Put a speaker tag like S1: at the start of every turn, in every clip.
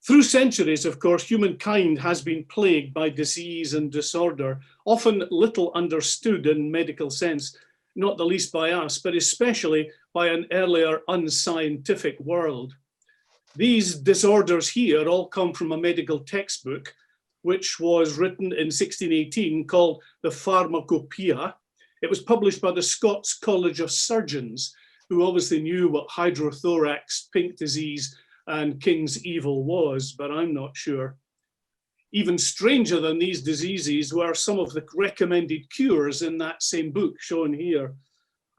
S1: Through centuries, of course, humankind has been plagued by disease and disorder, often little understood in medical sense, not the least by us, but especially by an earlier unscientific world. These disorders here all come from a medical textbook, which was written in 1618 called the Pharmacopoeia. It was published by the Scots College of Surgeons, who obviously knew what hydrothorax, pink disease, and King's evil was, but I'm not sure. Even stranger than these diseases were some of the recommended cures in that same book shown here.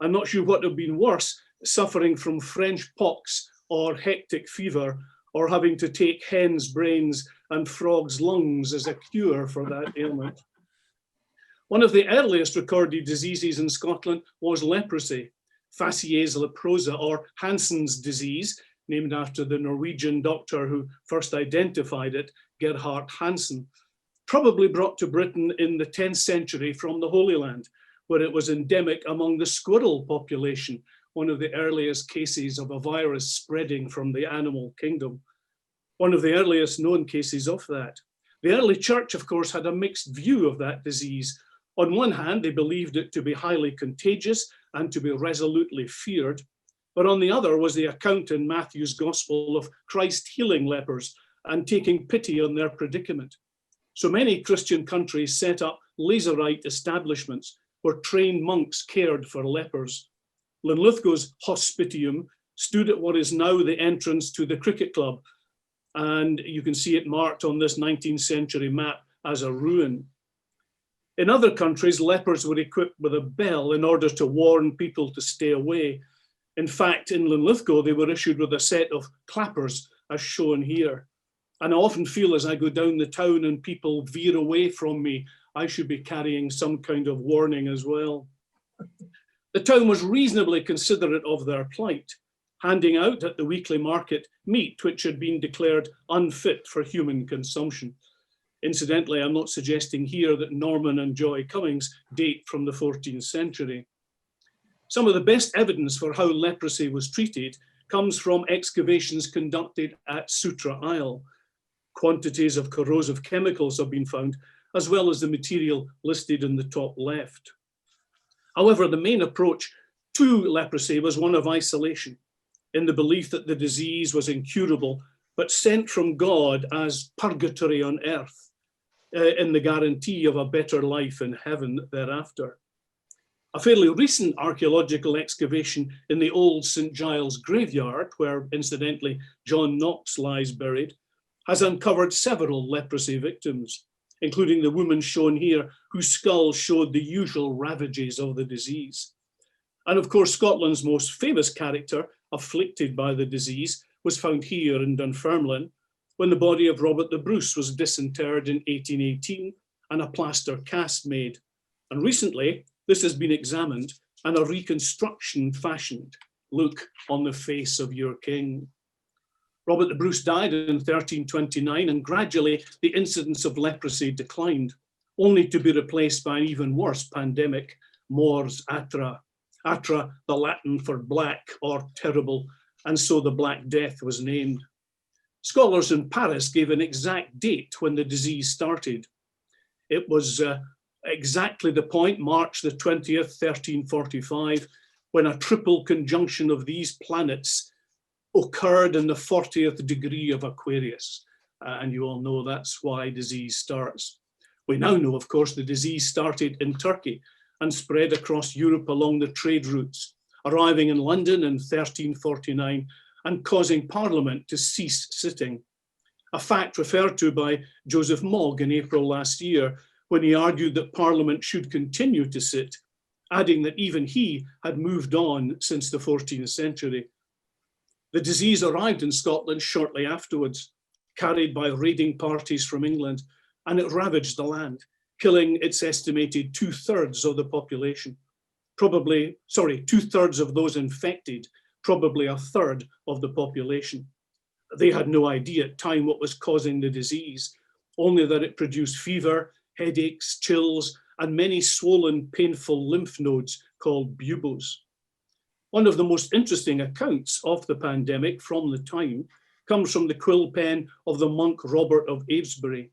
S1: I'm not sure what would have been worse, suffering from French pox or hectic fever, or having to take hen's brains and frog's lungs as a cure for that ailment. One of the earliest recorded diseases in Scotland was leprosy, Facies leprosa, or Hansen's disease, named after the Norwegian doctor who first identified it, Gerhard Hansen, probably brought to Britain in the 10th century from the Holy Land, where it was endemic among the squirrel population, one of the earliest cases of a virus spreading from the animal kingdom. One of the earliest known cases of that. The early church, of course, had a mixed view of that disease. On one hand, they believed it to be highly contagious and to be resolutely feared. But on the other was the account in Matthew's Gospel of Christ healing lepers and taking pity on their predicament. So many Christian countries set up Lazarite establishments where trained monks cared for lepers. Linlithgow's Hospitium stood at what is now the entrance to the cricket club, and you can see it marked on this 19th century map as a ruin. In other countries, lepers were equipped with a bell in order to warn people to stay away. In fact, in Linlithgow, they were issued with a set of clappers, as shown here. And I often feel as I go down the town and people veer away from me, I should be carrying some kind of warning as well. The town was reasonably considerate of their plight, handing out at the weekly market meat which had been declared unfit for human consumption. Incidentally, I'm not suggesting here that Norman and Joy Cummings date from the 14th century. Some of the best evidence for how leprosy was treated comes from excavations conducted at Sutra Isle. Quantities of corrosive chemicals have been found, as well as the material listed in the top left. However, the main approach to leprosy was one of isolation, in the belief that the disease was incurable, but sent from God as purgatory on earth, in the guarantee of a better life in heaven thereafter. A fairly recent archaeological excavation in the old St. Giles graveyard, where incidentally John Knox lies buried, has uncovered several leprosy victims, including the woman shown here, whose skull showed the usual ravages of the disease. And of course, Scotland's most famous character afflicted by the disease was found here in Dunfermline, when the body of Robert the Bruce was disinterred in 1818 and a plaster cast made. And recently, this has been examined and a reconstruction fashioned. Look on the face of your king. Robert the Bruce died in 1329 and gradually the incidence of leprosy declined, only to be replaced by an even worse pandemic, mors atra. Atra, the Latin for black or terrible, and so the Black Death was named. Scholars in Paris gave an exact date when the disease started. It was exactly the point, March the 20th, 1345, when a triple conjunction of these planets occurred in the 40th degree of Aquarius. And you all know that's why disease starts. We now know, of course, the disease started in Turkey and spread across Europe along the trade routes, arriving in London in 1349 and causing Parliament to cease sitting. A fact referred to by Joseph Mogg in April last year, when he argued that Parliament should continue to sit, adding that even he had moved on since the 14th century. The disease arrived in Scotland shortly afterwards, carried by raiding parties from England, and it ravaged the land, killing its estimated 2/3 of the population. Probably, sorry, 2/3 of those infected, probably 1/3 of the population. They had no idea at the time what was causing the disease, only that it produced fever, headaches, chills, and many swollen, painful lymph nodes called buboes. One of the most interesting accounts of the pandemic from the time comes from the quill pen of the monk Robert of Avesbury.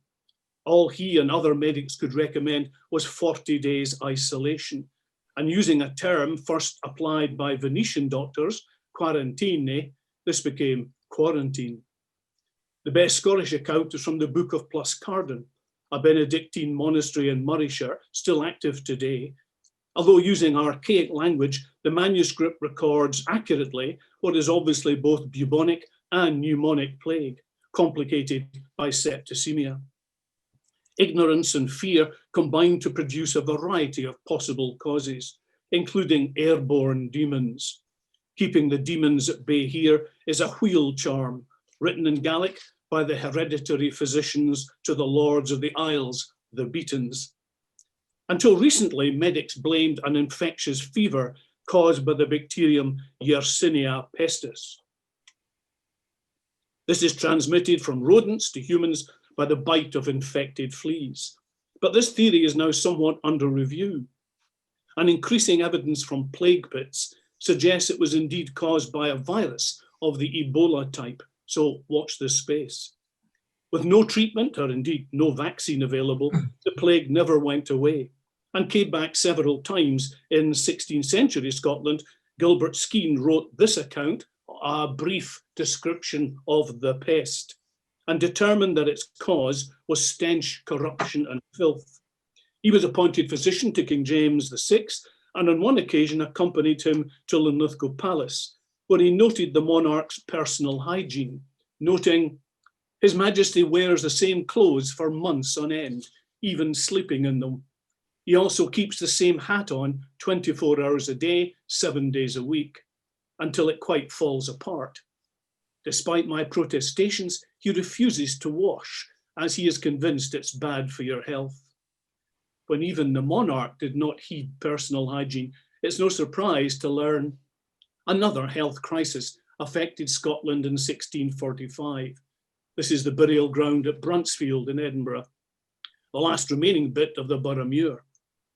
S1: All he and other medics could recommend was 40 days isolation. And using a term first applied by Venetian doctors, quarantine, this became quarantine. The best Scottish account is from the Book of Pluscarden, a Benedictine monastery in Murrayshire, still active today. Although using archaic language, the manuscript records accurately what is obviously both bubonic and pneumonic plague, complicated by septicemia. Ignorance and fear combined to produce a variety of possible causes, including airborne demons. Keeping the demons at bay here is a wheel charm, written in Gaelic by the hereditary physicians to the Lords of the Isles, the Beatons. Until recently, medics blamed an infectious fever caused by the bacterium Yersinia pestis. This is transmitted from rodents to humans by the bite of infected fleas. But this theory is now somewhat under review. And increasing evidence from plague pits suggests it was indeed caused by a virus of the Ebola type, so watch this space. With no treatment, or indeed no vaccine available, the plague never went away and came back several times. In 16th century Scotland, Gilbert Skene wrote this account, a brief description of the pest, and determined that its cause was stench, corruption, and filth. He was appointed physician to King James VI, and on one occasion accompanied him to Linlithgow Palace, where he noted the monarch's personal hygiene, noting, "His Majesty wears the same clothes for months on end, even sleeping in them. He also keeps the same hat on 24 hours a day, 7 days a week, until it quite falls apart. Despite my protestations, he refuses to wash, as he is convinced it's bad for your health." When even the monarch did not heed personal hygiene, it's no surprise to learn another health crisis affected Scotland in 1645. This is the burial ground at Bruntsfield in Edinburgh, the last remaining bit of the Borough Muir.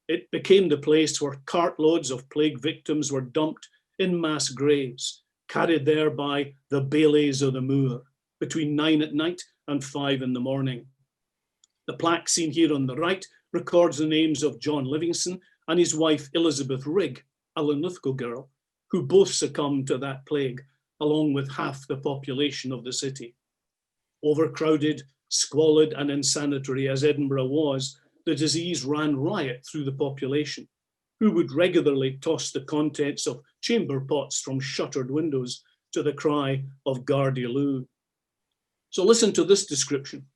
S1: It became the place where cartloads of plague victims were dumped in mass graves, carried there by the bailies of the moor, between 9 at night and 5 in the morning. The plaque seen here on the right records the names of John Livingston and his wife Elizabeth Rigg, a Linlithgow girl, who both succumbed to that plague, along with half the population of the city. Overcrowded, squalid, and insanitary as Edinburgh was, the disease ran riot through the population, who would regularly toss the contents of chamber pots from shuttered windows to the cry of Gardaí Lou. So listen to this description.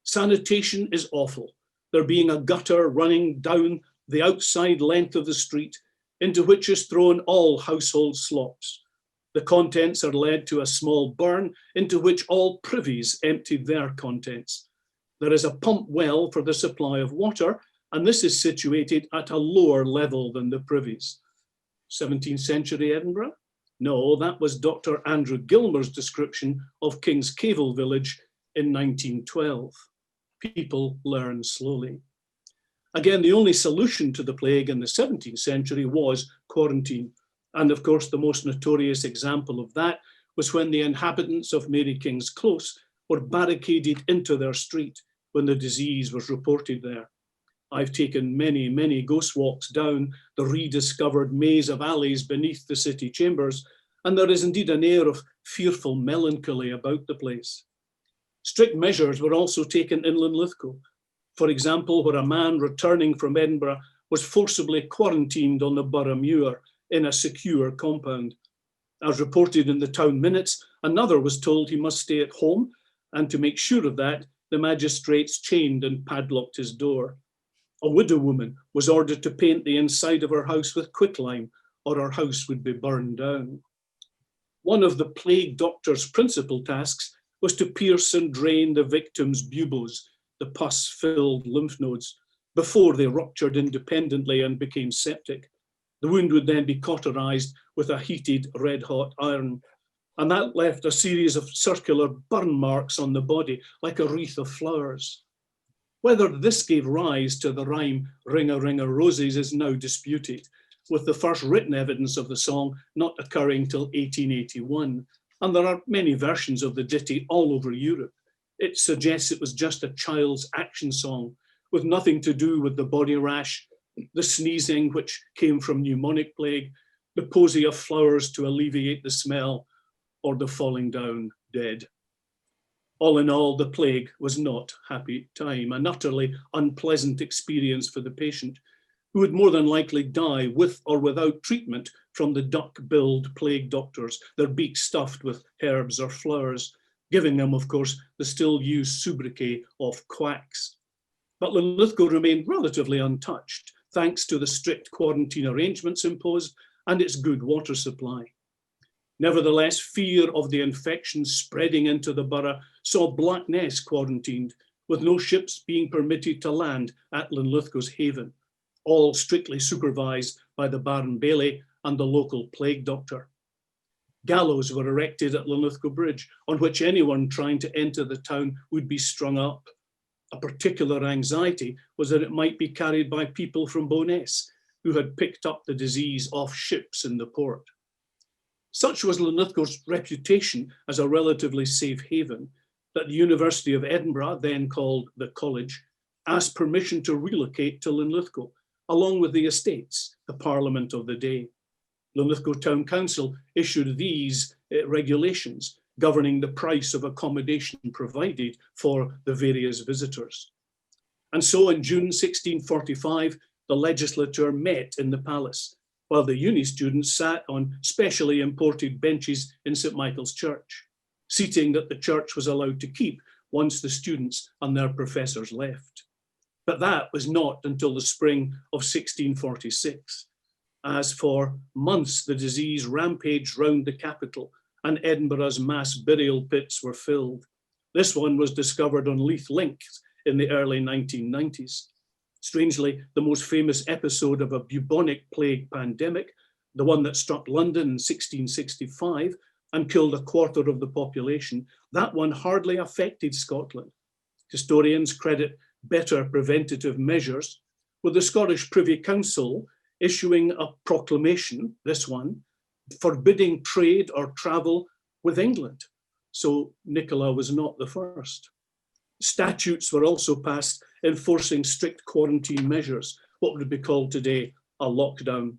S1: Sanitation is awful, there being a gutter running down the outside length of the street, into which is thrown all household slops. The contents are led to a small burn, into which all privies empty their contents. There is a pump well for the supply of water, and this is situated at a lower level than the privies. 17th century Edinburgh? No, that was Dr. Andrew Gilmer's description of King's Cavil village in 1912. People learn slowly. Again, the only solution to the plague in the 17th century was quarantine. And of course, the most notorious example of that was when the inhabitants of Mary King's Close were barricaded into their street when the disease was reported there. I've taken many, many ghost walks down the rediscovered maze of alleys beneath the city chambers, and there is indeed an air of fearful melancholy about the place. Strict measures were also taken in Linlithgow. For example, where a man returning from Edinburgh was forcibly quarantined on the Borough Muir in a secure compound. As reported in the town minutes, another was told he must stay at home, and to make sure of that, the magistrates chained and padlocked his door. A widow woman was ordered to paint the inside of her house with quicklime, or her house would be burned down. One of the plague doctor's principal tasks was to pierce and drain the victim's buboes, the pus-filled lymph nodes, before they ruptured independently and became septic. The wound would then be cauterized with a heated red-hot iron, and that left a series of circular burn marks on the body, like a wreath of flowers. Whether this gave rise to the rhyme "Ring a Ring a Roses" is now disputed, with the first written evidence of the song not occurring till 1881, and there are many versions of the ditty all over Europe. It suggests it was just a child's action song with nothing to do with the body rash, the sneezing which came from pneumonic plague, the posy of flowers to alleviate the smell, or the falling down dead. All in all, the plague was not happy time, an utterly unpleasant experience for the patient, who would more than likely die with or without treatment from the duck-billed plague doctors, their beaks stuffed with herbs or flowers, giving them, of course, the still used sobriquet of quacks. But Linlithgow remained relatively untouched, thanks to the strict quarantine arrangements imposed and its good water supply. Nevertheless, fear of the infection spreading into the borough saw Blackness quarantined, with no ships being permitted to land at Linlithgow's haven, all strictly supervised by the Baron Bailey and the local plague doctor. Gallows were erected at Linlithgow Bridge, on which anyone trying to enter the town would be strung up. A particular anxiety was that it might be carried by people from Bo'ness, who had picked up the disease off ships in the port. Such was Linlithgow's reputation as a relatively safe haven that the University of Edinburgh, then called the College, asked permission to relocate to Linlithgow, along with the estates, the Parliament of the day. Linlithgow Town Council issued these regulations governing the price of accommodation provided for the various visitors. And so in June 1645, the legislature met in the palace, while the uni students sat on specially imported benches in St. Michael's Church, seating that the church was allowed to keep once the students and their professors left. But that was not until the spring of 1646, as for months the disease rampaged round the capital and Edinburgh's mass burial pits were filled. This one was discovered on Leith Links in the early 1990s. Strangely, the most famous episode of a bubonic plague pandemic, the one that struck London in 1665 and killed a quarter of the population, that one hardly affected Scotland. Historians credit better preventative measures, with the Scottish Privy Council issuing a proclamation, this one, forbidding trade or travel with England. So Nicola was not the first. Statutes were also passed enforcing strict quarantine measures, what would be called today a lockdown.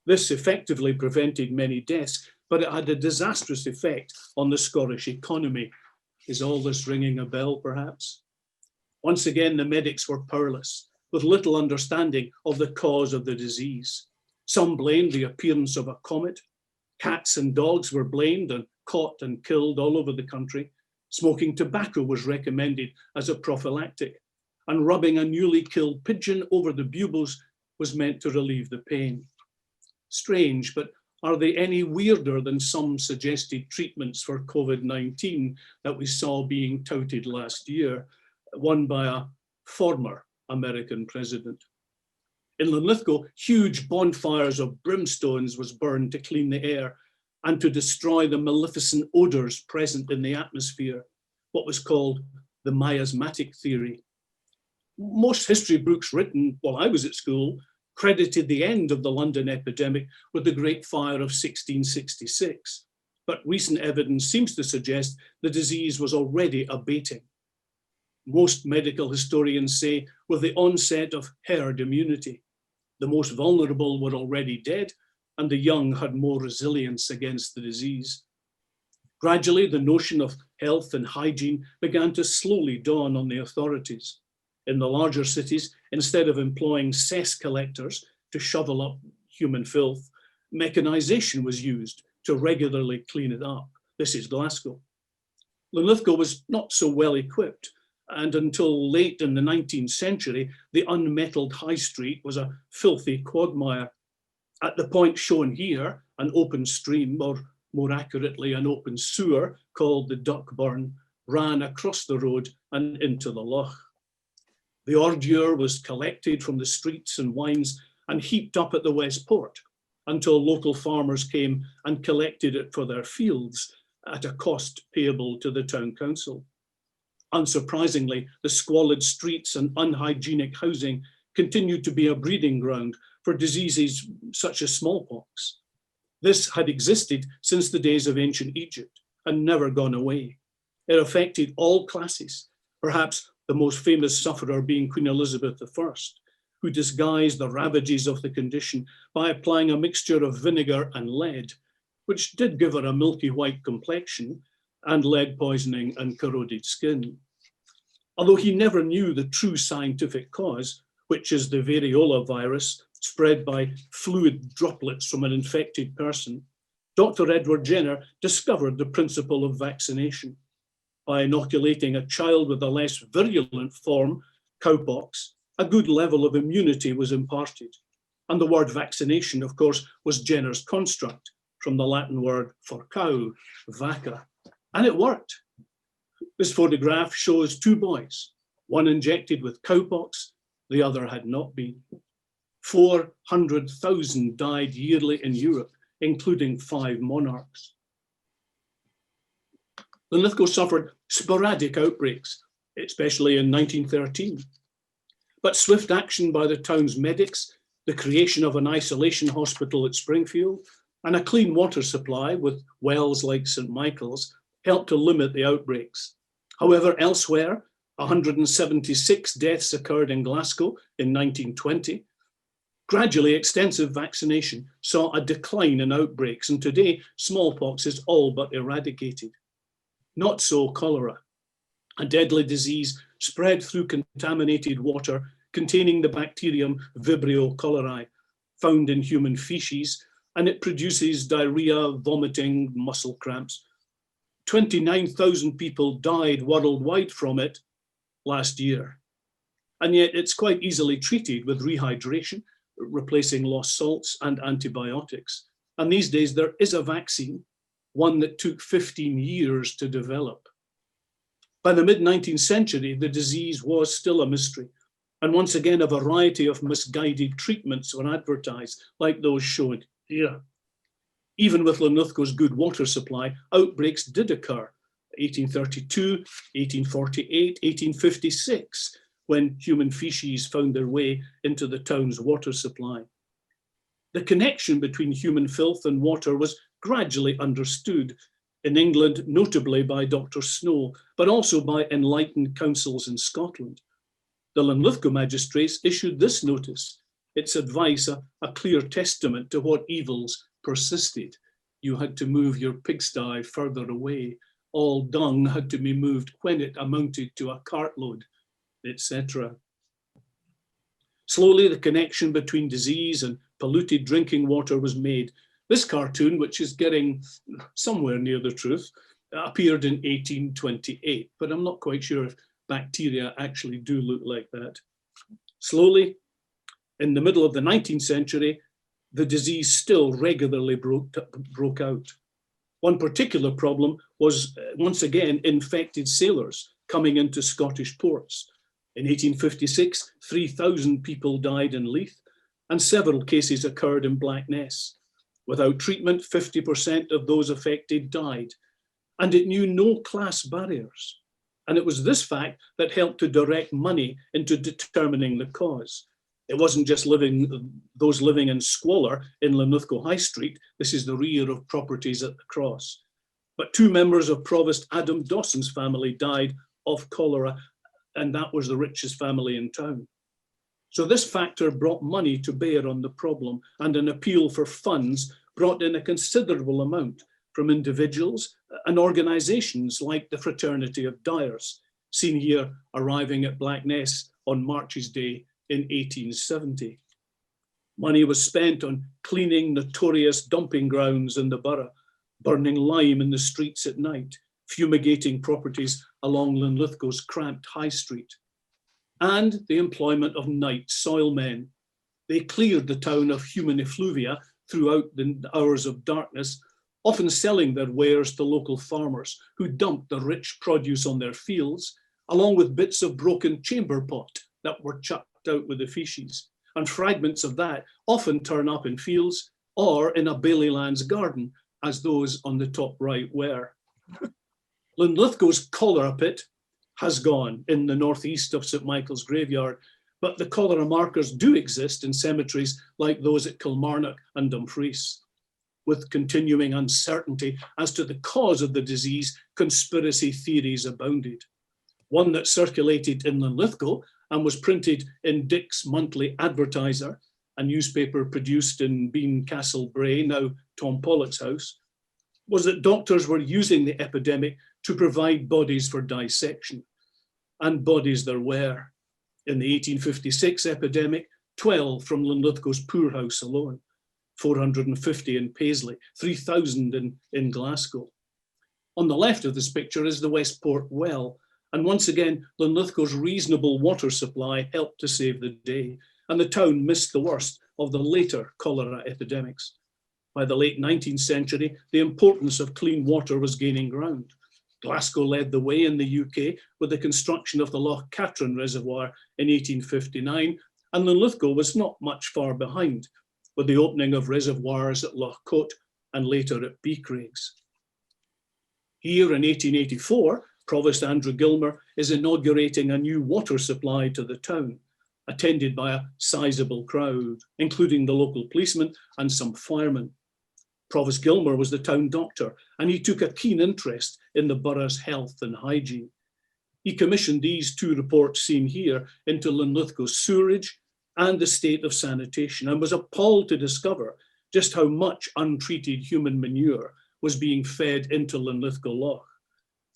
S1: This effectively prevented many deaths, but it had a disastrous effect on the Scottish economy. Is all this ringing a bell, perhaps? Once again, the medics were powerless, with little understanding of the cause of the disease. Some blamed the appearance of a comet. Cats and dogs were blamed and caught and killed all over the country. Smoking tobacco was recommended as a prophylactic, and rubbing a newly killed pigeon over the buboes was meant to relieve the pain. Strange, but are they any weirder than some suggested treatments for COVID-19 that we saw being touted last year, one by a former American president? In Linlithgow, huge bonfires of brimstones was burned to clean the air and to destroy the maleficent odors present in the atmosphere, what was called the Myasmatic Theory. Most history books written while I was at school credited the end of the London epidemic with the Great Fire of 1666, but recent evidence seems to suggest the disease was already abating. Most medical historians say with the onset of herd immunity, the most vulnerable were already dead and the young had more resilience against the disease. Gradually, the notion of health and hygiene began to slowly dawn on the authorities. In the larger cities, instead of employing cess collectors to shovel up human filth, mechanization was used to regularly clean it up. This is Glasgow. Linlithgow was not so well equipped, and until late in the 19th century, the unmetalled high street was a filthy quagmire. At the point shown here, an open stream, or more accurately, an open sewer called the Duckburn, ran across the road and into the loch. The ordure was collected from the streets and wynds and heaped up at the West Port until local farmers came and collected it for their fields at a cost payable to the town council. Unsurprisingly, the squalid streets and unhygienic housing continued to be a breeding ground for diseases such as smallpox. This had existed since the days of ancient Egypt, and never gone away. It affected all classes, perhaps the most famous sufferer being Queen Elizabeth I, who disguised the ravages of the condition by applying a mixture of vinegar and lead, which did give her a milky white complexion, and lead poisoning and corroded skin. Although he never knew the true scientific cause, which is the variola virus spread by fluid droplets from an infected person, Dr. Edward Jenner discovered the principle of vaccination. By inoculating a child with a less virulent form, cowpox, a good level of immunity was imparted. And the word vaccination, of course, was Jenner's construct from the Latin word for cow, vacca, and it worked. This photograph shows two boys, one injected with cowpox, the other had not been. 400,000 died yearly in Europe, including 5 monarchs. Linlithgow suffered sporadic outbreaks, especially in 1913. But swift action by the town's medics, the creation of an isolation hospital at Springfield, and a clean water supply with wells like St. Michael's helped to limit the outbreaks. However, elsewhere, 176 deaths occurred in Glasgow in 1920. Gradually, extensive vaccination saw a decline in outbreaks, and today smallpox is all but eradicated. Not so cholera, a deadly disease spread through contaminated water containing the bacterium Vibrio cholerae, found in human feces, and it produces diarrhea, vomiting, muscle cramps. 29,000 people died worldwide from it last year. And yet it's quite easily treated with rehydration, replacing lost salts and antibiotics. And these days there is a vaccine, one that took 15 years to develop. By the mid-19th century, the disease was still a mystery. And once again, a variety of misguided treatments were advertised, like those shown here. Even with Linlithgow's good water supply, outbreaks did occur, 1832, 1848, 1856, when human feces found their way into the town's water supply. The connection between human filth and water was gradually understood, in England notably by Dr. Snow, but also by enlightened councils in Scotland. The Linlithgow magistrates issued this notice, its advice a clear testament to what evils persisted. You had to move your pigsty further away. All dung had to be moved when it amounted to a cartload, etc. Slowly, the connection between disease and polluted drinking water was made. This cartoon, which is getting somewhere near the truth, appeared in 1828, but I'm not quite sure if bacteria actually do look like that. Slowly, in the middle of the 19th century, the disease still regularly broke out. One particular problem was, once again, infected sailors coming into Scottish ports. In 1856, 3,000 people died in Leith, and several cases occurred in Blackness. Without treatment, 50% of those affected died, and it knew no class barriers. And it was this fact that helped to direct money into determining the cause. It wasn't just those living in squalor in Linlithgow High Street. This is the rear of properties at the Cross. But 2 members of Provost Adam Dawson's family died of cholera, and that was the richest family in town. So this factor brought money to bear on the problem, and an appeal for funds brought in a considerable amount from individuals and organisations like the Fraternity of Dyers, seen here arriving at Blackness on March's Day in 1870. Money was spent on cleaning notorious dumping grounds in the borough, burning lime in the streets at night, fumigating properties along Linlithgow's cramped High Street, and the employment of night soil men. They cleared the town of human effluvia throughout the hours of darkness, often selling their wares to local farmers who dumped the rich produce on their fields, along with bits of broken chamber pot that were chucked out with the feces. And fragments of that often turn up in fields or in a Baileylands garden, as those on the top right were. Linlithgow's cholera pit has gone in the northeast of St. Michael's graveyard, but the cholera markers do exist in cemeteries like those at Kilmarnock and Dumfries. With continuing uncertainty as to the cause of the disease, conspiracy theories abounded. One that circulated in Linlithgow and was printed in Dick's Monthly Advertiser, a newspaper produced in Bean Castle Bray, now Tom Pollock's house, was that doctors were using the epidemic to provide bodies for dissection. And bodies there were. In the 1856 epidemic, 12 from Linlithgow's poorhouse alone, 450 in Paisley, 3,000 in Glasgow. On the left of this picture is the Westport well, and once again, Linlithgow's reasonable water supply helped to save the day, and the town missed the worst of the later cholera epidemics. By the late 19th century, the importance of clean water was gaining ground. Glasgow led the way in the UK with the construction of the Loch Katrine Reservoir in 1859, and Linlithgow was not much far behind, with the opening of reservoirs at Loch Cote and later at Beacraigs. Here in 1884, Provost Andrew Gilmer is inaugurating a new water supply to the town, attended by a sizable crowd, including the local policemen and some firemen. Provost Gilmer was the town doctor, and he took a keen interest in the borough's health and hygiene. He commissioned these two reports seen here into Linlithgow's sewerage and the state of sanitation, and was appalled to discover just how much untreated human manure was being fed into Linlithgow Loch.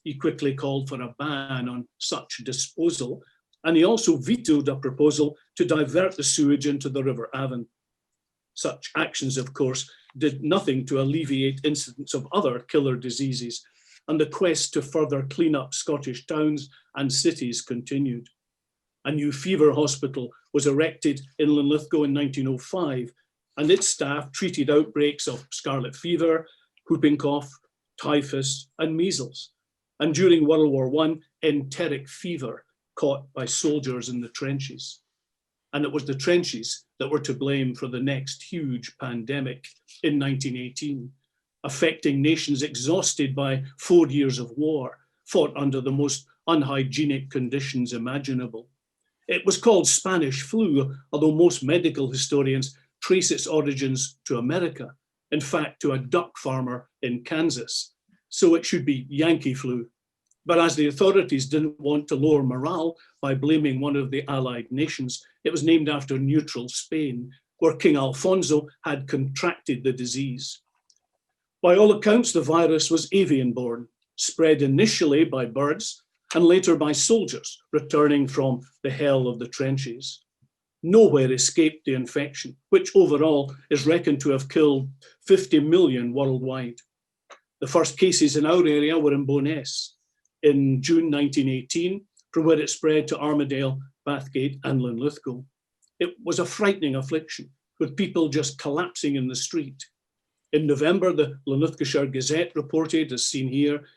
S1: He quickly called for a ban on such disposal, and he also vetoed a proposal to divert the sewage into the River Avon. Such actions, of course, did nothing to alleviate incidents of other killer diseases, and the quest to further clean up Scottish towns and cities continued. A new fever hospital was erected in Linlithgow in 1905, and its staff treated outbreaks of scarlet fever, whooping cough, typhus, and measles. And during World War I, enteric fever caught by soldiers in the trenches. And it was the trenches that were to blame for the next huge pandemic in 1918, affecting nations exhausted by 4 years of war, fought under the most unhygienic conditions imaginable. It was called Spanish flu, although most medical historians trace its origins to America, in fact, to a duck farmer in Kansas. So it should be Yankee flu. But as the authorities didn't want to lower morale by blaming one of the Allied nations, it was named after neutral Spain, where King Alfonso had contracted the disease. By all accounts, the virus was avian-borne, spread initially by birds and later by soldiers returning from the hell of the trenches. Nowhere escaped the infection, which overall is reckoned to have killed 50 million worldwide. The first cases in our area were in Bo'ness in June 1918, from where it spread to Armadale, Bathgate and Linlithgow. It was a frightening affliction, with people just collapsing in the street. In November, the Linlithgowshire Gazette reported, as seen here,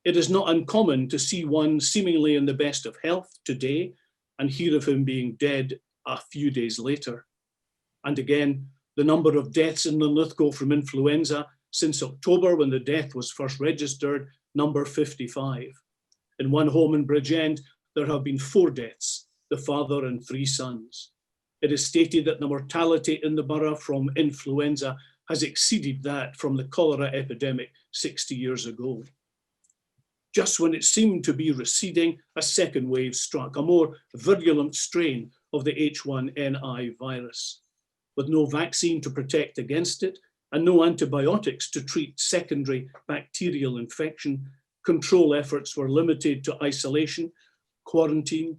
S1: "It is not uncommon to see one seemingly in the best of health today and hear of him being dead a few days later." And again, the number of deaths in Linlithgow from influenza since October, when the death was first registered, number 55. In one home in Bridgend, there have been 4 deaths, the father and 3 sons. It is stated that the mortality in the borough from influenza has exceeded that from the cholera epidemic 60 years ago. Just when it seemed to be receding, a second wave struck, a more virulent strain of the H1N1 virus. With no vaccine to protect against it and no antibiotics to treat secondary bacterial infection, control efforts were limited to isolation, quarantine,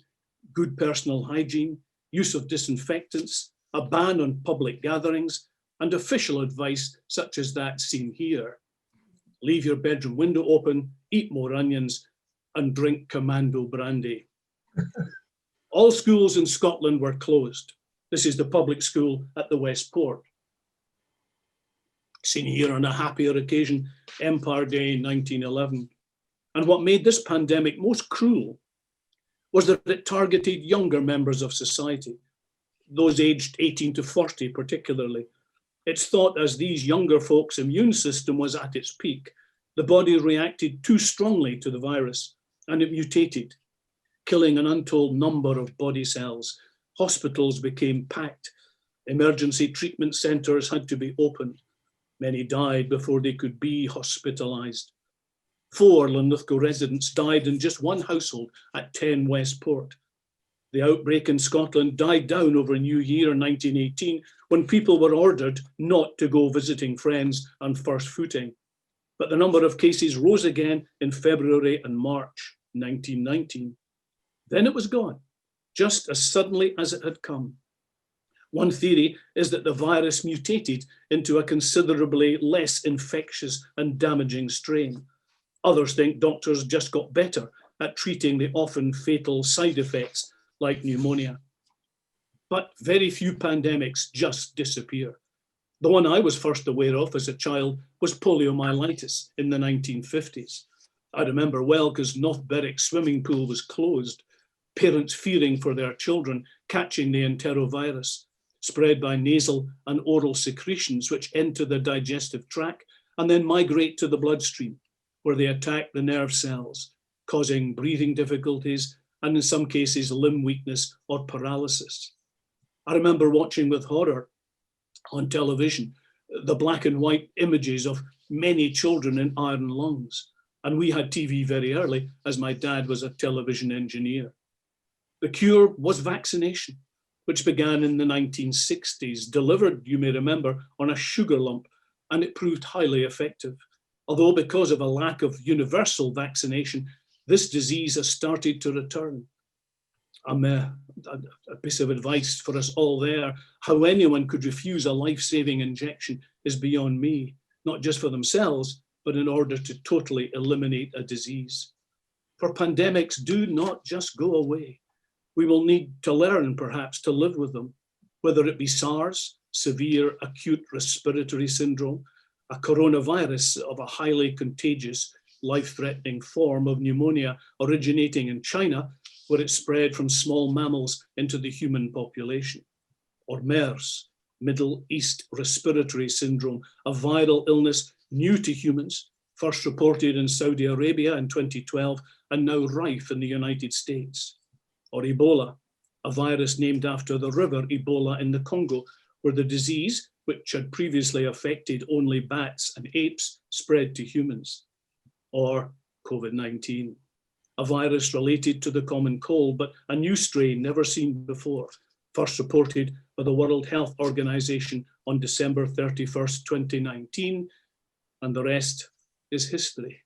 S1: good personal hygiene, use of disinfectants, a ban on public gatherings, and official advice such as that seen here. Leave your bedroom window open, eat more onions, and drink commando brandy. All schools in Scotland were closed. This is the public school at the Westport. Seen here on a happier occasion, Empire Day 1911. And what made this pandemic most cruel was that it targeted younger members of society, those aged 18 to 40 particularly. It's thought as these younger folks' immune system was at its peak, the body reacted too strongly to the virus and it mutated, killing an untold number of body cells. Hospitals became packed. Emergency treatment centres had to be opened. Many died before they could be hospitalised. 4 Linlithgow residents died in just one household at 10 Westport. The outbreak in Scotland died down over New Year 1918 when people were ordered not to go visiting friends on first footing. But the number of cases rose again in February and March 1919. Then it was gone, just as suddenly as it had come. One theory is that the virus mutated into a considerably less infectious and damaging strain. Others think doctors just got better at treating the often fatal side effects like pneumonia. But very few pandemics just disappear. The one I was first aware of as a child was poliomyelitis in the 1950s. I remember well because North Berwick swimming pool was closed, parents fearing for their children catching the enterovirus, spread by nasal and oral secretions which enter the digestive tract and then migrate to the bloodstream, where they attack the nerve cells, causing breathing difficulties and in some cases limb weakness or paralysis. I remember watching with horror on television the black and white images of many children in iron lungs. And we had TV very early, as my dad was a television engineer. The cure was vaccination, which began in the 1960s, delivered, you may remember, on a sugar lump, and it proved highly effective. Although because of a lack of universal vaccination, this disease has started to return. A piece of advice for us all there: how anyone could refuse a life-saving injection is beyond me, not just for themselves, but in order to totally eliminate a disease. For pandemics do not just go away. We will need to learn, perhaps, to live with them, whether it be SARS, severe acute respiratory syndrome, a coronavirus of a highly contagious, life-threatening form of pneumonia originating in China, where it spread from small mammals into the human population, or MERS, Middle East Respiratory Syndrome, a viral illness new to humans, first reported in Saudi Arabia in 2012 and now rife in the United States. Or Ebola, a virus named after the river Ebola in the Congo, where the disease, which had previously affected only bats and apes, spread to humans. Or COVID-19, a virus related to the common cold, but a new strain never seen before, first reported by the World Health Organization on December 31st, 2019, and the rest is history.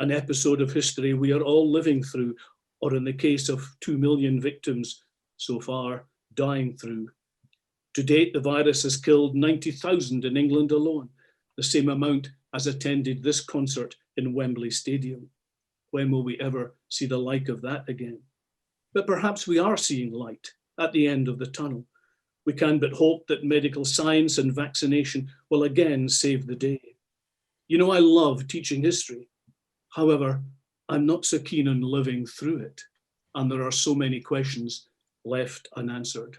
S1: An episode of history we are all living through, or in the case of 2 million victims so far, dying through. To date, the virus has killed 90,000 in England alone, the same amount as attended this concert in Wembley Stadium. When will we ever see the like of that again? But perhaps we are seeing light at the end of the tunnel. We can but hope that medical science and vaccination will again save the day. You know, I love teaching history. However, I'm not so keen on living through it, and there are so many questions left unanswered.